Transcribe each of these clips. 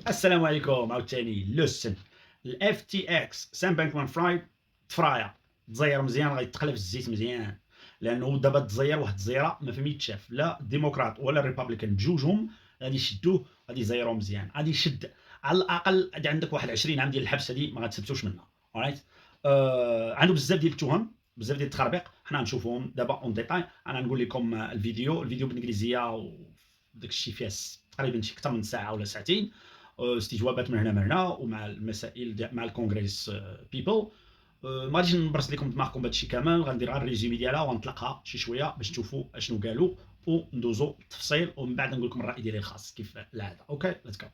السلام عليكم عاوتاني لوسن الاف تي اكس سام بانكمان فرايد تفرايا تزير مزيان غيتقلب في الزيت مزيان لانه دابا تزير واحد الزيره ما فهميت شاف لا الديمقراط ولا الريبابليكان بجوجهم غادي يشدوه غادي يزيروه مزيان غادي يشد على الاقل غادي عندك واحد 20 عام ديال الحبس هذه ما غتثبتوش منها رايت عنده بزاف ديال التهم بزاف ديال التخربيق حنا نشوفوهم دابا اون ديتاي انا نقول لكم الفيديو بالانجليزيه وداك الشيء فيها تقريبا شي اكثر من ساعه ولا ساعتين استجوابات من هنا ومع المسائل مع الكونغريس بيبل ما غاديش نبرز لكم دماغكم بهذا الشيء كامل غندير غير الريزومي ديالها ونطلقها شي شويه باش تشوفوا اشنو قالوا وندوزو التفصيل ومن بعد نقول لكم الراي ديالي الخاص كيف العاده. اوكي ليتس جو.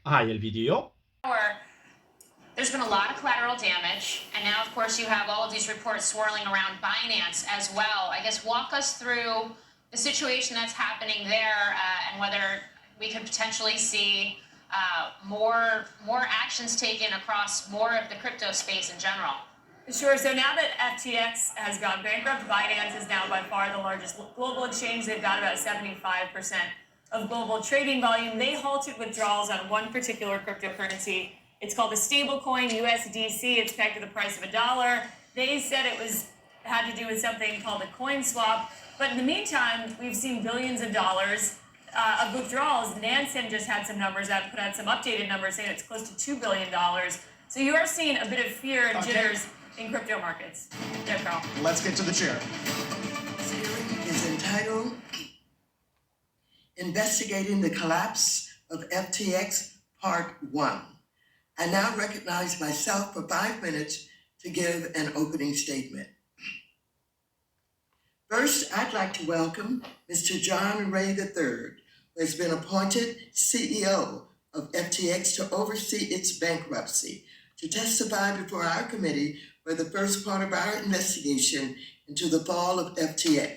ها هي الفيديو. There's been a lot of collateral damage, and now, of course, you have all of these reports swirling around Binance as well. I guess walk us through the situation that's happening there and whether we could potentially see more actions taken across more of the crypto space in general. Sure. So now that FTX has gone bankrupt, Binance is now by far the largest global exchange. They've got about 75% of global trading volume. They halted withdrawals on one particular cryptocurrency. It's called a stablecoin, USDC. It's pegged to the price of $1. They said it had to do with something called a coin swap. But in the meantime, we've seen billions of dollars of withdrawals. Nansen just had some numbers out, put out some updated numbers saying it's close to $2 billion. So you are seeing a bit of fear and jitters in crypto markets. Yeah, Carl. Let's get to the chair. This hearing is entitled Investigating the Collapse of FTX Part 1. I now recognize myself for 5 minutes to give an opening statement. First, I'd like to welcome Mr. John Ray III, who has been appointed CEO of FTX to oversee its bankruptcy, to testify before our committee for the first part of our investigation into the fall of FTX.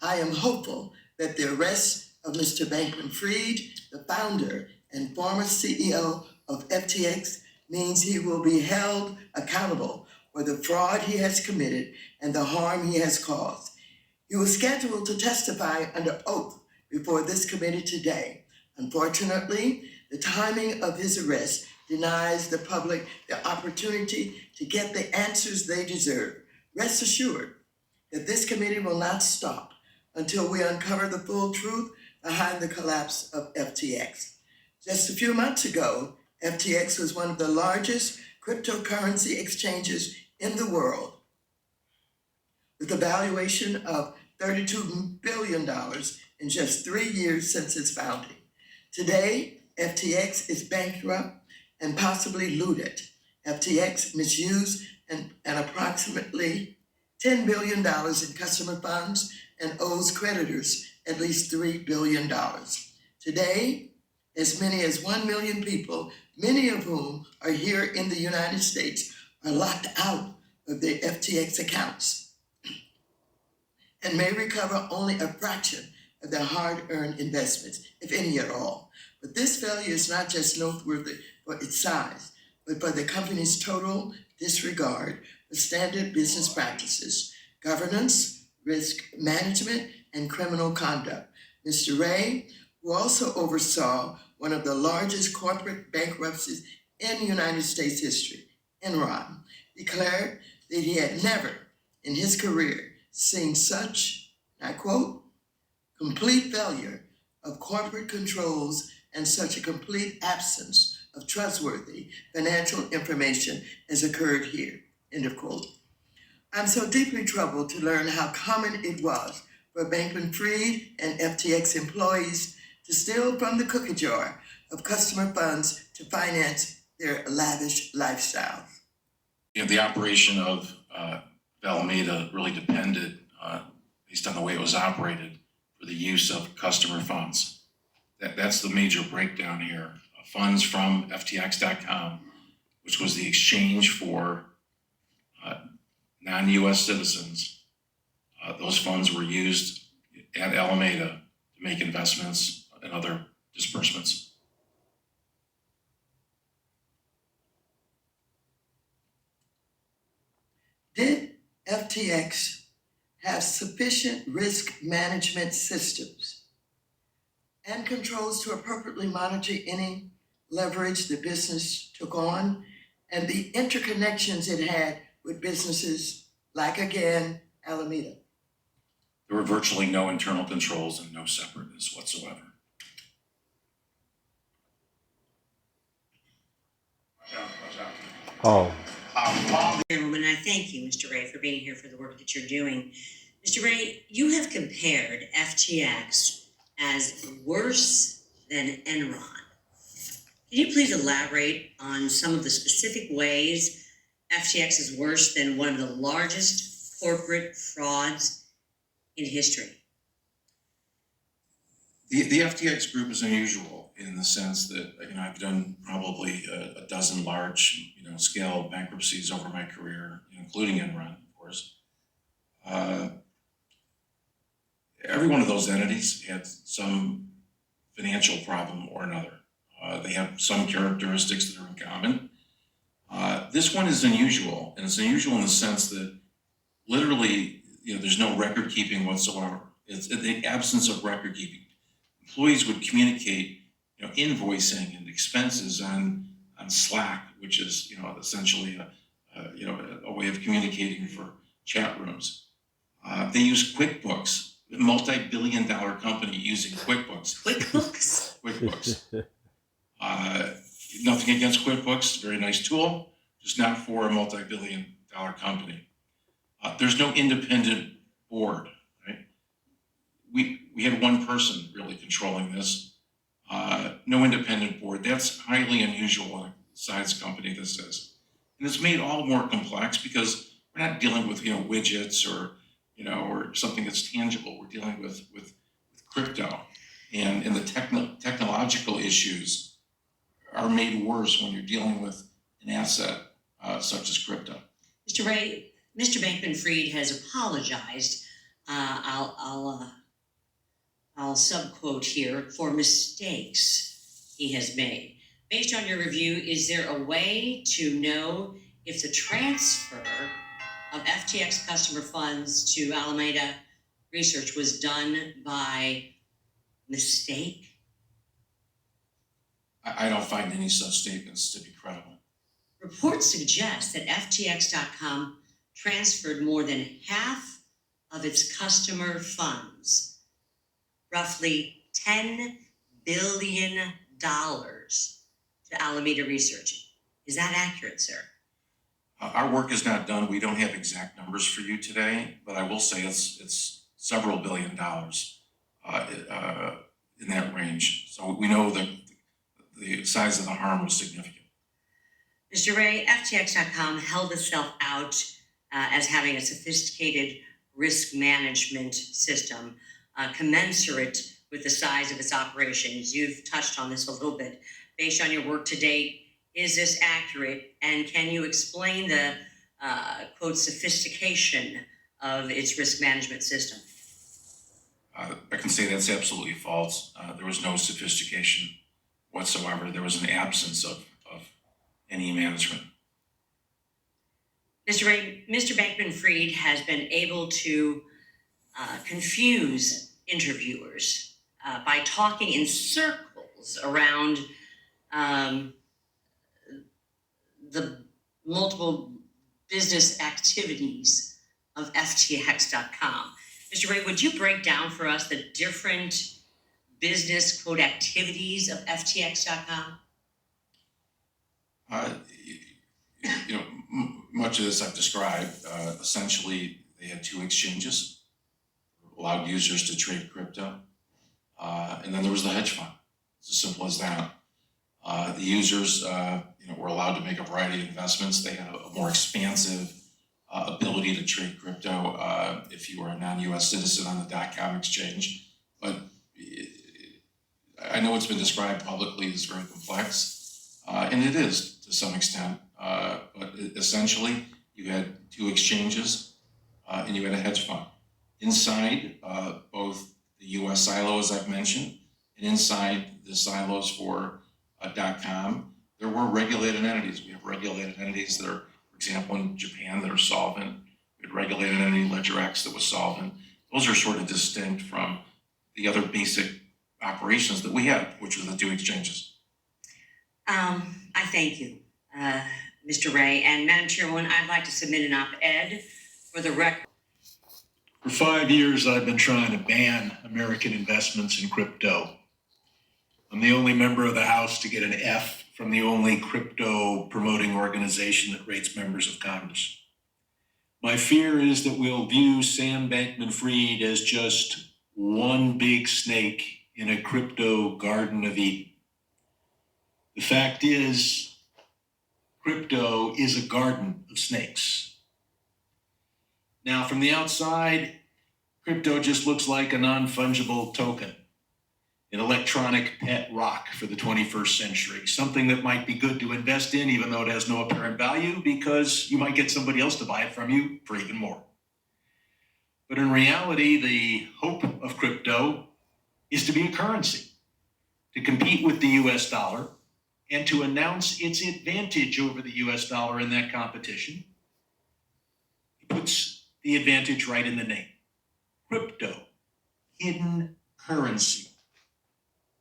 I am hopeful that the arrest of Mr. Bankman Fried, the founder and former CEO of FTX, means he will be held accountable for the fraud he has committed and the harm he has caused. He was scheduled to testify under oath before this committee today. Unfortunately, the timing of his arrest denies the public the opportunity to get the answers they deserve. Rest assured that this committee will not stop until we uncover the full truth behind the collapse of FTX. Just a few months ago, FTX was one of the largest cryptocurrency exchanges in the world, with a valuation of $32 billion in just 3 years since its founding. Today, FTX is bankrupt and possibly looted. FTX misused an approximately $10 billion in customer funds and owes creditors at least $3 billion. Today, as many as 1 million people, many of whom are here in the United States, are locked out of their FTX accounts and may recover only a fraction of their hard-earned investments, if any at all. But this failure is not just noteworthy for its size, but for the company's total disregard for standard business practices, governance, risk management, and criminal conduct. Mr. Ray, who also oversaw one of the largest corporate bankruptcies in United States history, Enron, declared that he had never in his career seen such, I quote, complete failure of corporate controls and such a complete absence of trustworthy financial information as occurred here, end of quote. I'm so deeply troubled to learn how common it was for Bankman Fried and FTX employees to steal from the cookie jar of customer funds to finance their lavish lifestyles. You know, the operation of Alameda really depended, based on the way it was operated, for the use of customer funds. That's the major breakdown here. Funds from FTX.com, which was the exchange for non-U.S. citizens. Those funds were used at Alameda to make investments and other disbursements. Did FTX have sufficient risk management systems and controls to appropriately monitor any leverage the business took on, and the interconnections it had with businesses like, again, Alameda? There were virtually no internal controls and no separateness whatsoever. Oh, Chairwoman, I thank you, Mr. Ray, for being here for the work that you're doing. Mr. Ray, you have compared FTX as worse than Enron. Can you please elaborate on some of the specific ways FTX is worse than one of the largest corporate frauds in history? The FTX group is unusual in the sense that, I've done probably a dozen large, scale bankruptcies over my career, including Enron, of course. Every one of those entities had some financial problem or another. They have some characteristics that are in common. This one is unusual, and it's unusual in the sense that literally, there's no record keeping whatsoever. It's in the absence of record keeping. Employees would communicate, invoicing and expenses on Slack, which is, essentially a way of communicating for chat rooms. They use QuickBooks, a multi-billion-dollar company using QuickBooks. QuickBooks. Nothing against QuickBooks, very nice tool, just not for a multi-billion-dollar company. There's no independent board, right? We had one person really controlling this. No independent board. That's highly unusual in a size company this is. And it's made all more complex because we're not dealing with, widgets or something that's tangible. We're dealing with crypto. And the technological issues are made worse when you're dealing with an asset such as crypto. Mr. Ray, Mr. Bankman Fried has apologized. I'll subquote here, for mistakes he has made. Based on your review, is there a way to know if the transfer of FTX customer funds to Alameda Research was done by mistake? I don't find any such statements to be credible. Reports suggest that FTX.com transferred more than half of its customer funds, roughly $10 billion, to Alameda Research. Is that accurate, sir? Our work is not done. We don't have exact numbers for you today, but I will say it's several $1 billion in that range. So we know that the size of the harm was significant. Mr. Ray, FTX.com held itself out as having a sophisticated risk management system commensurate with the size of its operations. You've touched on this a little bit. Based on your work to date, is this accurate? And can you explain the, quote, sophistication of its risk management system? I can say that's absolutely false. There was no sophistication whatsoever. There was an absence of any management. Mr. Ray, Mr. Bankman Fried has been able to confuse interviewers by talking in circles around the multiple business activities of FTX.com. Mr. Ray, would you break down for us the different business, quote, activities of FTX.com? Much of this I've described. Essentially, they had two exchanges, allowed users to trade crypto, and then there was the hedge fund. It's as simple as that. The users, were allowed to make a variety of investments. They had a more expansive ability to trade crypto if you were a non-U.S. citizen on the .com exchange. But I know it's been described publicly as very complex, and it is to some extent. But essentially, you had two exchanges, and you had a hedge fund. Inside both the U.S. silo, as I've mentioned, and inside the silos for .com, there were regulated entities. We have regulated entities that are, for example, in Japan that are solvent. We had regulated entity LedgerX that was solvent. Those are sort of distinct from the other basic operations that we had, which were the two exchanges. I thank you, Mr. Ray. And Madam Chairwoman, I'd like to submit an op-ed for the record. For 5 years, I've been trying to ban American investments in crypto. I'm the only member of the House to get an F from the only crypto promoting organization that rates members of Congress. My fear is that we'll view Sam Bankman Fried as just one big snake in a crypto Garden of Eden. The fact is, crypto is a garden of snakes. Now, from the outside, crypto just looks like a non-fungible token, an electronic pet rock for the 21st century, something that might be good to invest in, even though it has no apparent value, because you might get somebody else to buy it from you for even more. But in reality, the hope of crypto is to be a currency, to compete with the US dollar, and to announce its advantage over the US dollar in that competition. It puts the advantage right in the name. Crypto, hidden currency.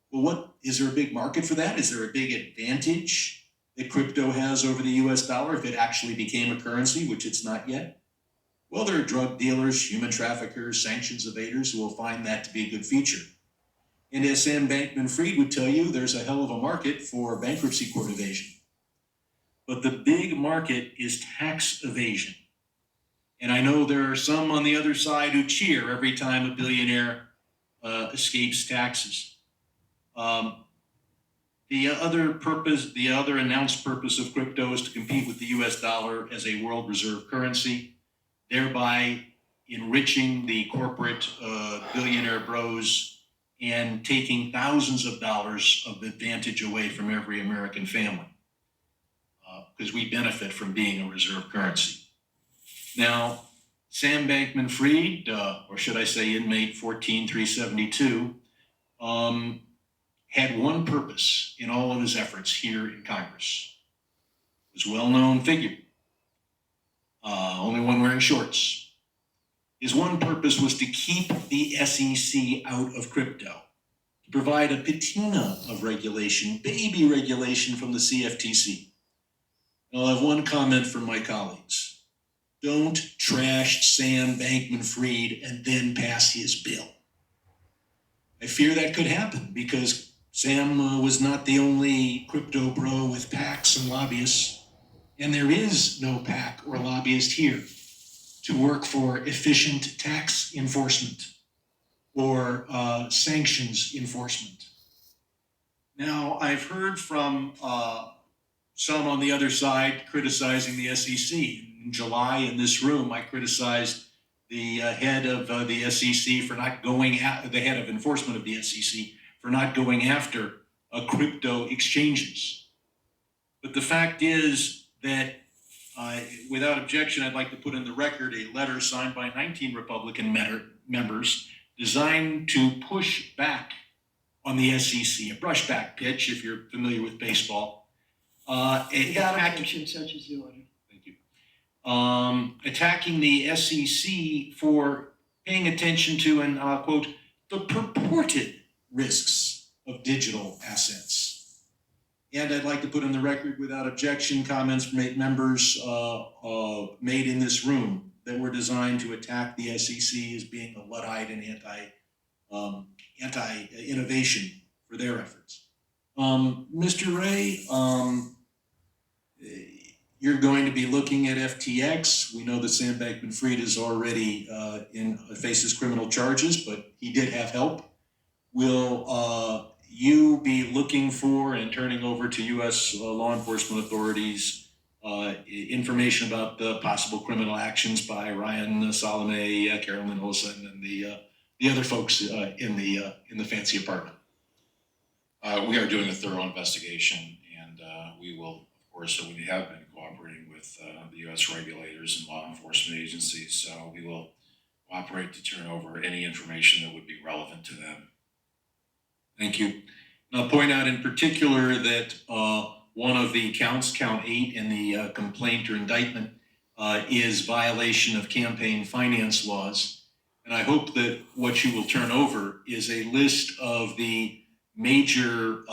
Well, what is there a big market for that? Is there a big advantage that crypto has over the US dollar if it actually became a currency, which it's not yet? Well, there are drug dealers, human traffickers, sanctions evaders who will find that to be a good feature. And as Sam Bankman Fried would tell you, there's a hell of a market for bankruptcy court evasion. But the big market is tax evasion. And I know there are some on the other side who cheer every time a billionaire escapes taxes. The other announced purpose of crypto is to compete with the US dollar as a world reserve currency, thereby enriching the corporate billionaire bros and taking thousands of dollars of advantage away from every American family, because we benefit from being a reserve currency. Now, Sam Bankman Fried, or should I say inmate 14372, had one purpose in all of his efforts here in Congress. He was a well-known figure, only one wearing shorts. His one purpose was to keep the SEC out of crypto, to provide a patina of regulation, baby regulation from the CFTC. And I'll have one comment from my colleagues. Don't trash Sam Bankman Fried and then pass his bill. I fear that could happen because Sam was not the only crypto bro with PACs and lobbyists, and there is no PAC or lobbyist here to work for efficient tax enforcement or sanctions enforcement. Now, I've heard from some on the other side criticizing the SEC. In July in this room, I criticized the head of the SEC for not going at the head of enforcement of the SEC for not going after crypto exchanges. But the fact is that without objection, I'd like to put in the record a letter signed by 19 Republican members designed to push back on the SEC, a brushback pitch, if you're familiar with baseball. Without objection, such is the order. Thank you. Attacking the SEC for paying attention to, and I'll quote, the purported risks of digital assets. And I'd like to put in the record without objection comments from 8 members made in this room that were designed to attack the SEC as being a Luddite and anti-innovation for their efforts. Mr. Ray, you're going to be looking at FTX. We know that Sam Bankman Fried is already faces criminal charges, but he did have help. Will you be looking for and turning over to U.S. Law enforcement authorities information about the possible criminal actions by Ryan Salome, Carolyn Olsen, and the other folks in the fancy apartment? We are doing a thorough investigation, and we will, of course, we have been cooperating with the U.S. regulators and law enforcement agencies, so we will cooperate to turn over any information that would be relevant to them. Thank you. And I'll point out in particular that one of the counts, count 8 in the complaint or indictment, is violation of campaign finance laws. And I hope that what you will turn over is a list of the major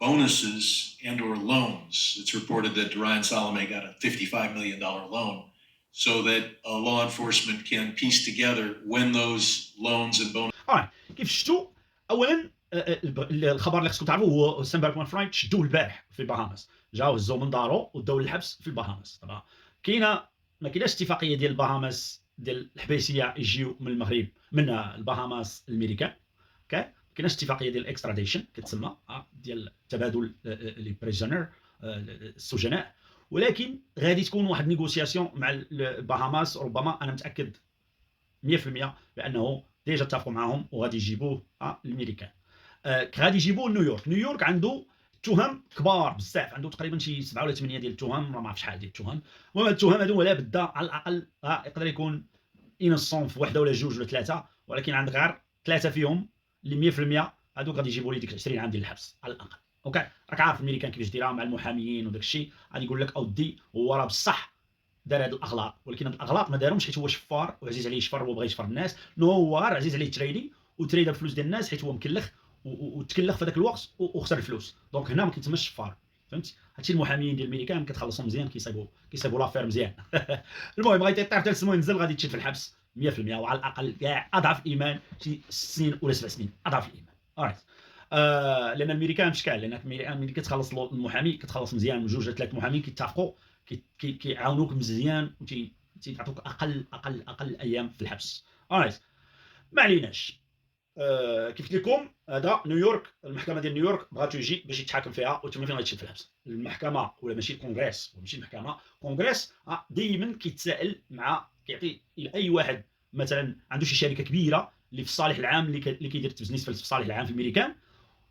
bonuses and or loans. It's reported that Ryan Salome got a $55 million loan so that law enforcement can piece together when those loans and bonuses. كيف شفتوا اولا الخبر اللي خصكم تعرفوا هو سام بانكمان فرايد شدوه البارح في البهامس، جاو هزوه من دارو وداو للحبس في البهامس. طبعا ما كايناش اتفاقيه ديال البهامس ديال الحبيسيه يجيو من المغرب من البهامس الميريكان. اوكي كايناش اتفاقيه ديال الاكستراديشن كتسمى ديال تبادل لي بريزونر السجناء، ولكن غادي تكون واحد نيغوسياسيون مع البهاماس. ربما انا متاكد 100% بانه ديجا اتفقوا معاهم وغادي يجيبوه الميريكان. غادي يجيبوه نيويورك عنده تهم كبار بزاف، عنده تقريبا شي 7 ولا 8 ديال التهم، ما عرفتش شحال ديال التهم. المهم التهم هادو ولا بدا على الاقل يقدر يكون انسون في وحده ولا جوج ولا ثلاثه، ولكن عندك غير ثلاثه فيهم اللي 100% هادوك غادي يجيبوا لي ديك 20 عام ديال الحبس على الاقل. اوكي راك عارف الميريكان كيفاش دايره مع المحاميين وداك الشيء، غادي يقول لك اودي هو راه بصح دار هاد الاغلاط، ولكن هاد الاغلاط ما دارهمش حيت هو شفار وعزيز عليه يشفر وبغى يشفر الناس، نو هو عزيز عليه تريدي وتريدا بفلوس ديال الناس حيت هو مكلخ وتكلخ في هذاك الوقت وخسر الفلوس. دونك هنا ما كيتسماش شفار، فهمتي؟ هادشي المحاميين ديال الميريكان كتخلصهم مزيان، كيصيبوا لافير مزيان. المهم غادي يطير حتى لسمو ينزل، غادي تشد في الحبس 100%، وعلى الاقل كاع اضعف الايمان شي 6 سنين ولا 7 سنين اضعف الايمان. اورايت لان الميريكان بشكال، لان ملي كتخلص المحامي كتخلص مزيان من جوج ولا ثلاث محامين كيتفقوا كيعاونوك مزيان وتيعطوك اقل ايام في الحبس. اورايت ما عليناش. كيف قلت لكم هذا نيويورك، المحكمه ديال نيويورك بغاتو يجي باش يتحاكم فيها وتما فين غيتشد في الحبس. المحكمه ولا ماشي الكونغرس وماشي المحكمه، كونغرس دائما كيتسائل مع كيعطي الى اي واحد مثلا عنده شي شركه كبيره اللي في الصالح العام اللي كيدير التبزنيس في الصالح العام في الميريكان،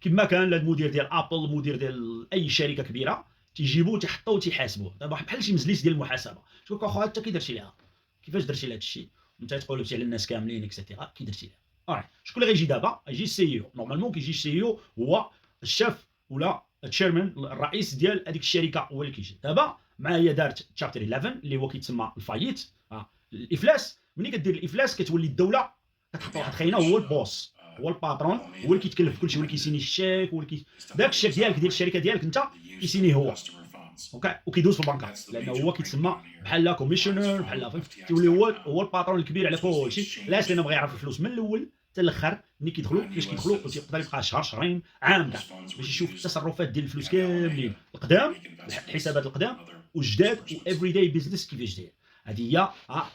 كما كان المدير ديال ابل، المدير ديال اي شركه كبيره، تيجيبوه تيحطوه وتيحاسبوه. دابا بحال شي مجلس ديال المحاسبه، تقول لك اخويا انت كي درتي ليها، كيفاش درتي لهذا الشيء، انت تقولبتي على الناس كاملين اكسيتيرا، كي درتي ليها. شكون اللي غيجي دابا؟ غيجي السي او. نورمالمون كيجي السي او هو الشاف ولا التشيرمان، الرئيس ديال هذيك الشركه هو اللي كيجي. دابا معايا دارت تشابتر 11 اللي هو كيتسمى الفايت، الافلاس. ملي كدير الافلاس كتولي الدوله كتحط واحد خاينه هو البوس، هو الباترون، هو اللي كيتكلف بكلشي، هو اللي كيسيني الشيك، هو اللي داك الشيك ديالك ديال الشركه ديالك انت كيسيني هو. اوكي وكيدوز في البنكه لانه هو كيتسمى بحال كوميشنر، بحال تولي هو الباترون الكبير على كلشي. علاش؟ لانه بغى يعرف الفلوس من الاول حتى الاخر، ملي كيدخلوا كيفاش كيدخلوا، وتيقدر يبقى شهر شهرين عام كاع باش يشوف التصرفات ديال الفلوس كاملين القدام، الحسابات القدام والجداد وافري داي بيزنس كيفاش داير. هذه هي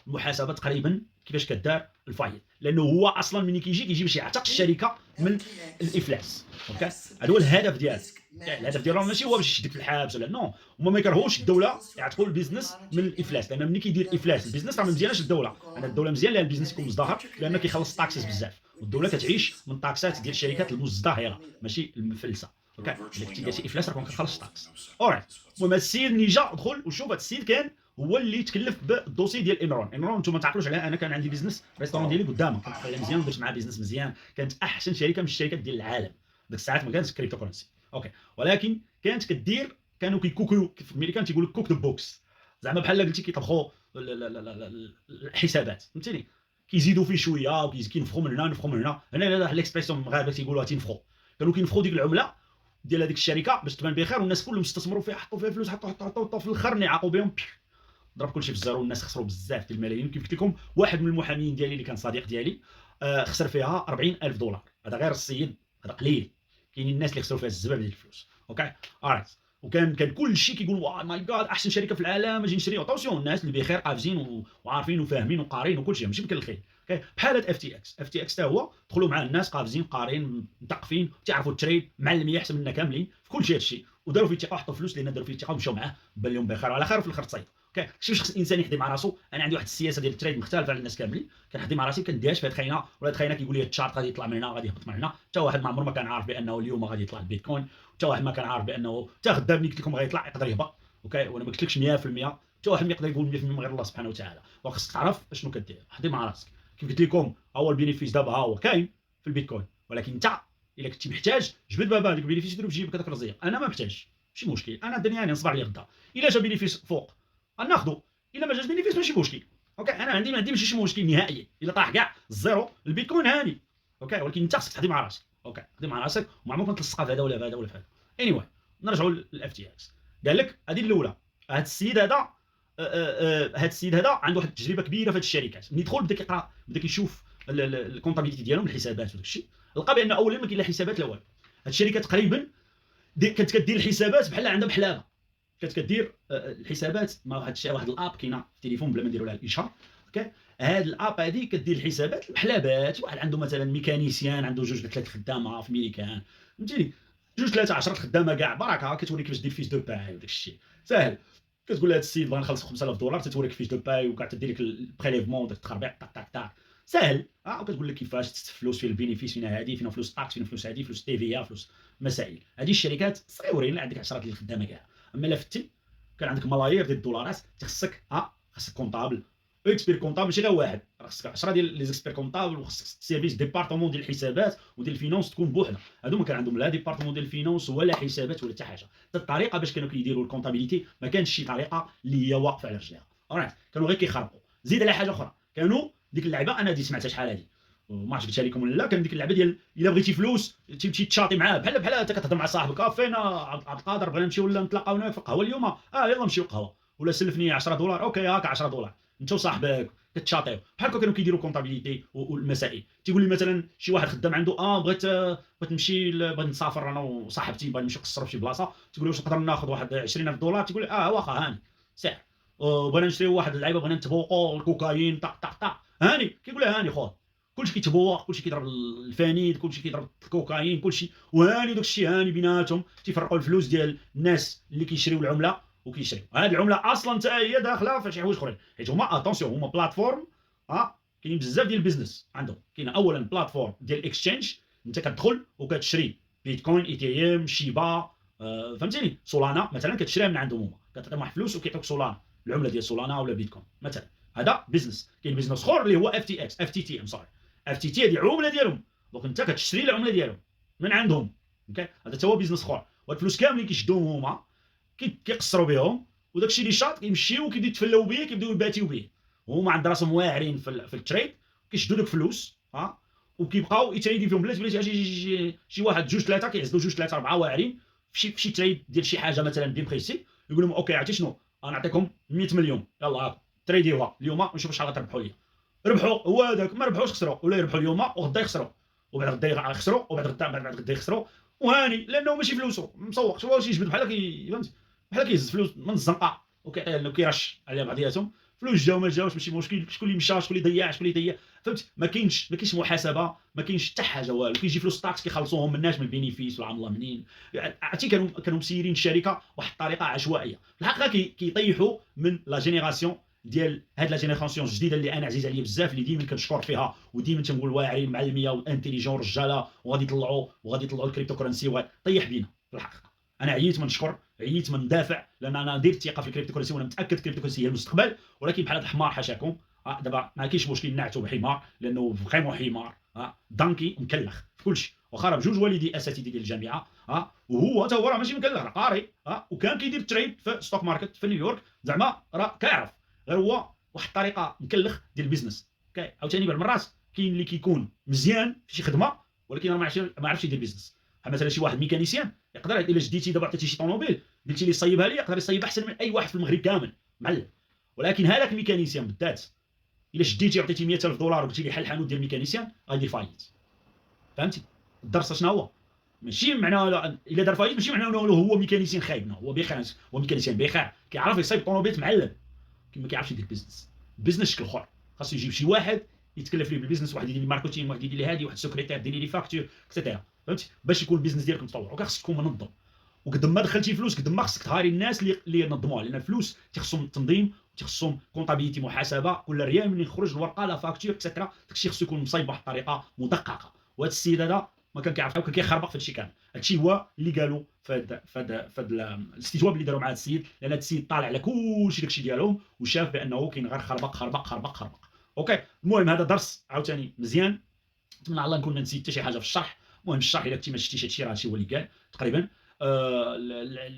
المحاسبه تقريبا كيفاش كدار الفايت، لانه هو اصلا ملي كيجي باش يعتق الشركه من الافلاس. اوكي هذا هو الهدف ديالو. الهدف ديالهم ماشي هو باش يشدك في الحبس ولا نو، هما ما يكرهوش الدوله يعتقوا البيزنس من الافلاس، لان ملي كيدير افلاس البيزنس راه ما مزيانش الدوله. انا الدوله مزيان لان البيزنس يكون مزدهر، لان كيخلص طاكسز بزاف، والدوله كتعيش من طاكسات ديال الشركات المزدهره ماشي المفلسه. اوكي الا كنتي درتي افلاس راه كتخلص طاكس. اورايت المهم السيد ملي جا دخل وشوف هذا السيد كان هو اللي تكلف بالدوسي ديال انرون. انتم ما تعقلوش عليها، انا كان عندي بيزنس ريستورون ديالي قدامك، كنت خليها مزيان ودرت معاه بيزنس مزيان، كانت احسن شركه من الشركات ديال العالم ديك الساعات، ما كانتش كريبتو كورنسي. اوكي ولكن كانت كدير، كانوا كيكوكيو في الامريكان تيقول لك كوك ذا بوكس، زعما بحال قلتي كيطبخوا الحسابات، فهمتيني؟ كيزيدوا فيه شويه وكينفخوا من هنا نفخوا من هنا. هنا الاكسبريسيون المغاربه تيقولوها تينفخوا، كانوا كينفخوا ديك العمله ديال هذيك الشركه باش تبان بخير، والناس كلهم استثمروا فيها، حطوا فيها فلوس، حطوا في الاخر نعاقوا بهم ضرب كلشي في الزيرو، والناس خسروا بزاف ديال الملايين. كيف قلت لكم واحد من المحامين ديالي اللي كان صديق ديالي خسر فيها $40,000. هذا غير السيد، هذا قليل، كاينين الناس اللي خسروا فيها الزباب ديال الفلوس. اوكي اورايت وكان كلشي كيقول واو ماي جاد احسن شركه في العالم اجي نشري. اتونسيون الناس اللي بخير قافزين وعارفين وفاهمين وقارين وكلشي ماشي مكلخين. اوكي بحال هاد اف تي اكس حتى هو دخلوا مع الناس قافزين قارين مثقفين تعرفوا التريد معلمين احسن منا كاملين في كلشي هادشي، وداروا فيه الثقه وحطوا فلوس لان داروا فيه الثقه ومشاو معاه بان لهم بخير على خير وفي الاخر تصيدوا. اوكي شي خص الانسان يخدم مع راسو. انا عندي واحد السياسه ديال التريد مختلفه على الناس كاملين، كنخدم مع راسي كنديهاش في هاد الخاينه ولا هاد الخاينه كيقول لي التشارت غادي يطلع من هنا غادي يهبط من هنا. حتى واحد ما عمره ما كان عارف بانه اليوم غادي يطلع البيتكوين، حتى واحد ما كان عارف بانه حتى غدا ملي قلت لكم غادي يطلع يقدر يهبط. اوكي وانا ما قلتلكش 100%، حتى واحد ما يقدر يقول 100% من غير الله سبحانه وتعالى، وخصك تعرف اشنو كدير، خدم مع راسك. كيف قلت لكم هو البينيفيس دابا ها هو كاين في البيتكوين، ولكن انت الا كنتي محتاج جبد بابا ديك البينيفيس ديرو في جيبك هذاك الرزيق. انا ما محتاج ماشي مشكل، انا الدنيا يعني نصبر لي غدا، الا جا بينيفيس فوق ناخذو، الا ما جاش بينيفيس ماشي مشكل. اوكي انا ما عندي ماشي شي مشكل نهائيا، الا طاح كاع الزيرو البيتكوين هاني. اوكي ولكن انت خصك تخدم مع راسك. اوكي خدي مع راسك وما عمرك ما تلصقها في هذا ولا في هذا ولا في هذا. اني anyway نرجعوا للاف تي اكس. قال لك هذه الاولى، هذا السيد هذا عنده واحد التجربه كبيره في هذه الشركات. ملي دخل بدا كيقرا بدا كيشوف الكونطابيليتي ديالهم، الحسابات وداك الشيء، لقى بان اولا ما كاين لا حسابات لا والو. هذه الشركه تقريبا كانت كدير الحسابات بحال عندها محلابه، كانت كدير الحسابات مع واحد الاب كاينه في التليفون بلا ما نديروا لها الاشهار. اوكي هاد الاب هذه كدير الحسابات المحلابات. واحد عنده مثلا ميكانيسيان عنده 2 3 خدامه في ميريكان، فهمتيني 2 3 10 خدامه كاع بركه، كتوريك كيفاش دير فيش دو باي وداك الشيء ساهل. كتقول لها السيد بغا نخلص 5000 دولار، تتوريك فيش دو باي وكاع تدير لك البريليفمون داك التخربيق طاك طاك طاك ساهل. وكتقول لك كيفاش تستفلوس في البينيفيس، فينا هذه فينا فلوس طاكس، فينا فلوس هذه فلوس تي في فلوس مسائل. هذه الشركات صغيورين عندك 10 ديال الخدامه كاع. اما لا فتي كان عندك ملايير ديال الدولارات، خصك خصك كونطابل اكسبير كونطابل، ماشي غير واحد، خصك 10 ديال لي اكسبير كونطابل، وخصك سيرفيس ديبارتمون ديال الحسابات وديال الفينونس تكون بوحدها. هادو ما كان عندهم لا ديبارتمون ديال الفينونس ولا حسابات ولا حتى حاجه. الطريقه باش كانوا كيديروا الكونطابيليتي ما كانش شي طريقه اللي هي واقفه على رجليها، كانوا غير كيخربقوا. زيد على حاجه اخرى، كانوا ديك اللعبه انا سمعتها شحال هذه وما عرفتش قلتها لكم ولا لا. كان ديك اللعبه ديال الا بغيتي فلوس تمشي تشاطي معاه بحال انت كتهضر مع صاحبك، فين عبد القادر بغينا نمشيو ولا نتلاقاو في القهوه اليوم، يلا نمشيو القهوه، ولا سلفني 10 دولار، اوكي هاك 10 دولار انت وصاحبك كتشاطيو. بحال هكا كانوا كيديروا كونطابيليتي والمسائل. تيقول لي مثلا شي واحد خدام عنده بغيت نمشي بغيت نسافر انا وصاحبتي بغيت نمشيو نقصروا في شي بلاصه، تقول له واش نقدر ناخذ واحد 20000 دولار، تقول واخا هاني سعر، بغينا نشريو واحد اللعيبه بغينا نتبوقوا الكوكايين طق طق طق هاني، كيقول لها هاني خذ. كلشي كيتبوق، كلشي كيضرب الفانيد، كلشي كيضرب الكوكايين، كلشي وهاني داك الشيء هاني بيناتهم. تيفرقوا الفلوس ديال الناس اللي كيشريو العمله وكيشريو هذه العمله اصلا حتى هي داخله في شي حوايج اخرين، حيت هما اتونسيون هما بلاتفورم. كاين بزاف ديال البيزنس عندهم. كاين اولا بلاتفورم ديال الاكسشينج، انت كتدخل وكتشري بيتكوين، ايثيريوم، شيبا، فهمتيني، سولانا مثلا كتشريها من عندهم هما، كتعطيهم واحد فلوس وكيعطوك سولانا، العمله ديال سولانا ولا بيتكوين مثلا. هذا بيزنس. كاين بيزنس اخر اللي هو اف تي اكس، اف تي تي اف تي تي هذه العمله ديالهم، دونك انت كتشري العمله ديالهم من عندهم. اوكي هذا حتى هو بيزنس اخر. والفلوس كاملين كيشدوهم هما كيقصروا بهم، وداك الشيء اللي شاط كيمشيو وكيبداو يتفلاو به، كيبداو يباتيو به. هما عند راسهم واعرين في التريد، كيشدوا لك فلوس وكيبقاو يتريدي فيهم بلاتي شي واحد 2 3 كيعزلوا 2 3 4 واعرين في شي تريد ديال شي حاجه مثلا بي بريسي، يقول لهم اوكي عرفتي شنو غنعطيكم 100 مليون يلاه تريديوها اليوم ونشوف شحال غتربحوا لي. ربحوا هو هذاك، ما ربحوش خسروا، ولا يربحوا اليوم وغدا يخسروا، وبعد غدا يخسروا، وبعد غدا يخسروا، وهاني لانه ماشي فلوسه مسوق. شوف واش يجبد بحال كيهز فلوس من الزنقه وكيعطيها لنا وكيرش على بعضياتهم. فلوس جاو ما جاوش ماشي مشكل، شكون اللي مشى شكون اللي ضيع شكون اللي ضيع، فهمت؟ ما كاينش محاسبه، ما كاينش حتى حاجه والو. كيجي فلوس طاكس كيخلصوهم من الناس من البينيفيس والعام الله منين. عرفتي كانوا مسيرين الشركه واحد الطريقه عشوائيه. في الحقيقه كيطيحوا من لا جينيراسيون ديال هاد لا جينيراسيون الجديده اللي انا عزيز عليا بزاف، اللي ديما كنشكر فيها وديما تنقول واعرين معلميه وانتيليجون رجاله وغادي يطلعوا الكريبتو كورنسي وطيح بينا. في الحقيقه انا عييت من نشكر، عييت من ندافع، لان انا ندير الثقه في الكريبتو كورنسي وانا متاكد الكريبتو كورنسي هي المستقبل. ولكن بحال هذا الحمار حاشاكم دابا ما كاينش مشكل نعتو بحمار، لانه فريمون حمار دانكي مكلخ في كلشي. واخا راه بجوج والدي اساتذه ديال الجامعه وهو حتى هو راه ماشي مكلخ، راه قاري وكان كيدير تريد في ستوك ماركت في نيويورك، زعما راه كيعرف، غير هو واحد الطريقه مكلخ ديال البيزنس. عاوتاني بعض المرات كاين اللي كيكون مزيان في شي خدمه ولكن راه ما عرفش يدير بيزنس. بحال مثلا شي واحد ميكانيسيان يقدر الا جديتي دابا عطيتي شي طوموبيل قلتي لي صيبها لي، يقدر يصيب احسن من اي واحد في المغرب كامل معلم. ولكن هذاك الميكانيسيان بالذات الا شديتي عطيتي 100000 دولار وقلتي لي حل الحانوت ديال الميكانيسيان غيدير فايت. فهمتي الدرس شنو هو؟ ماشي معناه الا دار فايت ماشي معناه انه هو ميكانيسيان خايب، هو بخير، هو ميكانيسيان بخير كيعرف يصيب طوموبيل معلم، كما كيعرفش يدير بيزنس شكل اخر. خاصو يجيب شي واحد يتكلف ليه بالبيزنس، واحد يدير لي ماركتينغ، واحد يدير لي هادي، واحد سكرتير دير لي فاكتور اكسيتيرا، فهمتي؟ باش يكون البيزنس ديالك متطور. وكا خصك تكون منظم، وقد ما دخلتي فلوس قد ما خصك تهاري الناس اللي ينظموها، لان الفلوس تيخصهم التنظيم وتيخصهم كونطابيليتي محاسبه، كل ريال منين يخرج الورقه لا فاكتور اكسيتيرا، داكشي خصو يكون مصايب بواحد الطريقه مدققه. وهذا السيد هذا ما كان كيعرفها وكان كيخربق في هادشي كامل. هادشي هو اللي قالوا في الاستجواب اللي داروا مع هذا السيد، لان هذا السيد طالع على كلشي داكشي ديالهم وشاف بانه كاين غير خربق. اوكي المهم هذا درس عاوتاني مزيان، نتمنى الله نكون ما نسيت حتى شي حاجه في الشرح. المهم الشرح الا كنتي ما شفتيش هادشي راه هادشي هو اللي قال تقريبا.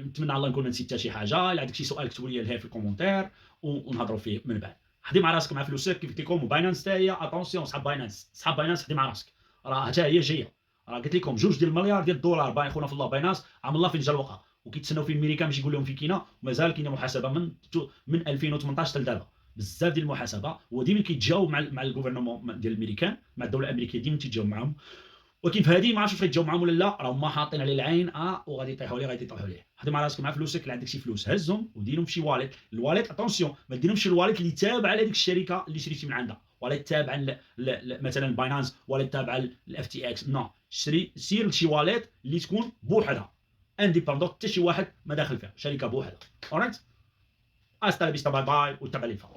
نتمنى الله نكون ما نسيت حتى شي حاجه. الا عندك شي سؤال كتبوا لي لها في الكومونتير ونهضروا فيه من بعد. حدي مع راسك مع فلوسك كيف قلت لكم. وباينانس حتى هي اتونسيون، صحاب باينانس حدي مع راسك، راه حتى هي جايه، راه قلت لكم 2 ديال المليار ديال الدولار باين خونا في الله بايناس عام الله فين جا الوقع، وكيتسناو فيه الميريكان باش يقول لهم فين كاينه، ومازال كاينه محاسبه من 2018 حتى لدابا، بزاف ديال المحاسبه، وديما كيتجاوب مع الغوفرنمون ديال الامريكان، مع الدوله الامريكيه ديما تيتجاوب معاهم. ولكن في هذه ما عرفتش واش غيتجاوب معاهم ولا لا، راه هما حاطين عليه العين وغادي يطيحوا ليه، غادي يطيحوا ليه. خدم على راسك مع فلوسك، اللي عندك شي فلوس هزهم وديرهم في شي واليت. الواليت اتونسيون ما ديرهمش في الواليت اللي تابعه لهذيك الشركه اللي شريتي من عندها، ولا تابع مثلا باينانس، ولا تابع الاف تي اكس، نو، سير لشي واليت اللي تكون بوحدها انديبندون، حتى شي واحد ما داخل فيها، شركه بوحدها. اوريت، استا بيستا، باي باي، وتابع لي فوق.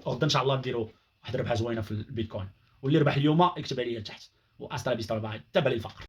غدا ان شاء الله نديروا واحد الربحه زوينه في البيتكوين، واللي ربح اليوم يكتب عليا تحت، واستا بيستا، باي، تابع لي الفقر.